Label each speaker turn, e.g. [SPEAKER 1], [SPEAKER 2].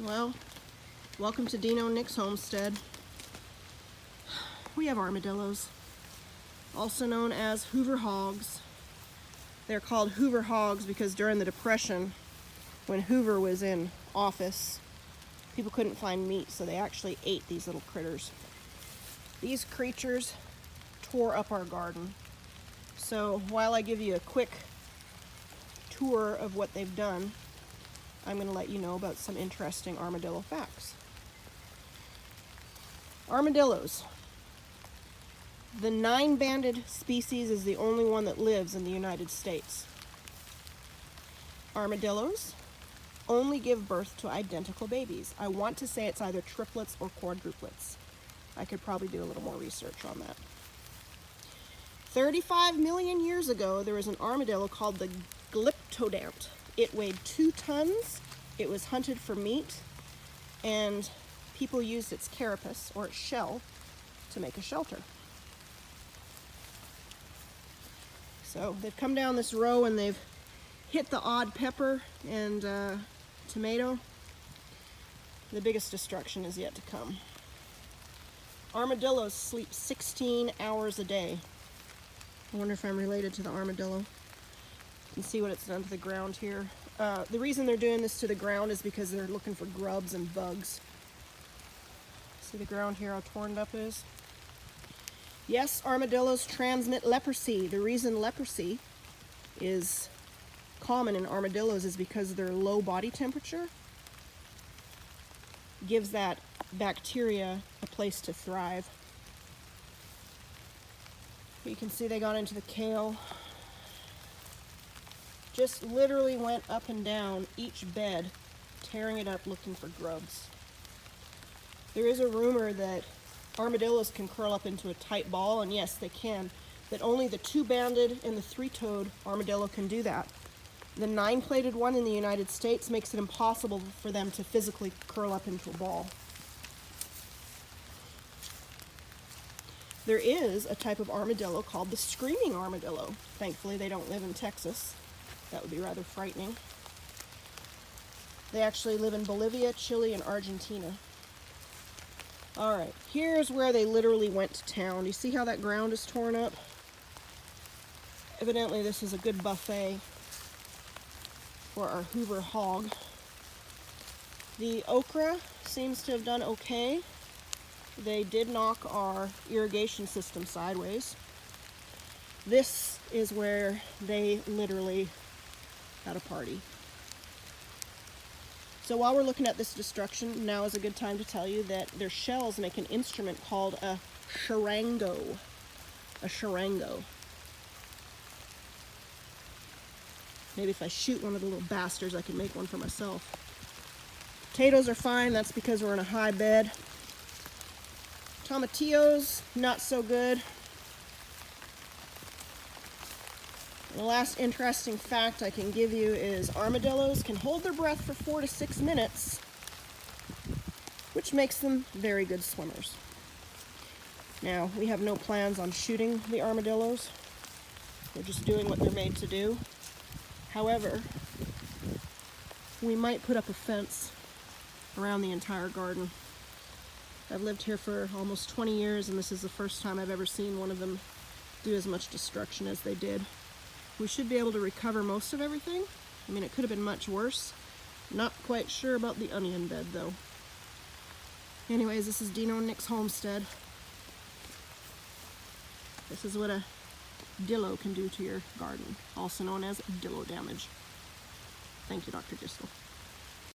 [SPEAKER 1] Well, welcome to Dino and Nick's homestead. We have armadillos, also known as Hoover hogs. They're called Hoover hogs because during the Depression, when Hoover was in office, people couldn't find meat, so they actually ate these little critters. These creatures tore up our garden. So while I give you a quick tour of what they've done, I'm going to let you know about some interesting armadillo facts. Armadillos. The 9-banded species is the only one that lives in the United States. Armadillos only give birth to identical babies. I want to say it's either triplets or quadruplets. I could probably do a little more research on that. 35 million years ago, there was an armadillo called the glyptodont. It weighed 2 tons. It was hunted for meat, and people used its carapace, or its shell, to make a shelter. So they've come down this row and they've hit the odd pepper and tomato. The biggest destruction is yet to come. Armadillos sleep 16 hours a day. I wonder if I'm related to the armadillo. You can see what it's done to the ground here. The reason they're doing this to the ground is because they're looking for grubs and bugs. See the ground here, how torn up it is? Yes, armadillos transmit leprosy. The reason leprosy is common in armadillos is because their low body temperature gives that bacteria a place to thrive. You can see they got into the kale. Just literally went up and down each bed, tearing it up looking for grubs. There is a rumor that armadillos can curl up into a tight ball, and yes, they can, but only the 2-banded and the 3-toed armadillo can do that. The 9-plated one in the United States makes it impossible for them to physically curl up into a ball. There is a type of armadillo called the screaming armadillo. Thankfully, they don't live in Texas. That would be rather frightening. They actually live in Bolivia, Chile, and Argentina. All right, here's where they literally went to town. You see how that ground is torn up? Evidently, this is a good buffet for our Hoover hog. The okra seems to have done okay. They did knock our irrigation system sideways. This is where they literally had a party. So while we're looking at this destruction, now is a good time to tell you that their shells make an instrument called a charango. A charango. Maybe if I shoot one of the little bastards, I can make one for myself. Potatoes are fine, that's because we're in a high bed. Tomatillos, not so good. And the last interesting fact I can give you is armadillos can hold their breath for 4 to 6 minutes, which makes them very good swimmers. Now, we have no plans on shooting the armadillos. They're just doing what they're made to do. However, we might put up a fence around the entire garden. I've lived here for almost 20 years, and this is the first time I've ever seen one of them do as much destruction as they did. We should be able to recover most of everything. I mean, it could have been much worse. Not quite sure about the onion bed, though. Anyways, this is Dino and Nick's homestead. This is what a dillo can do to your garden, also known as dillo damage. Thank you, Dr. Gistel.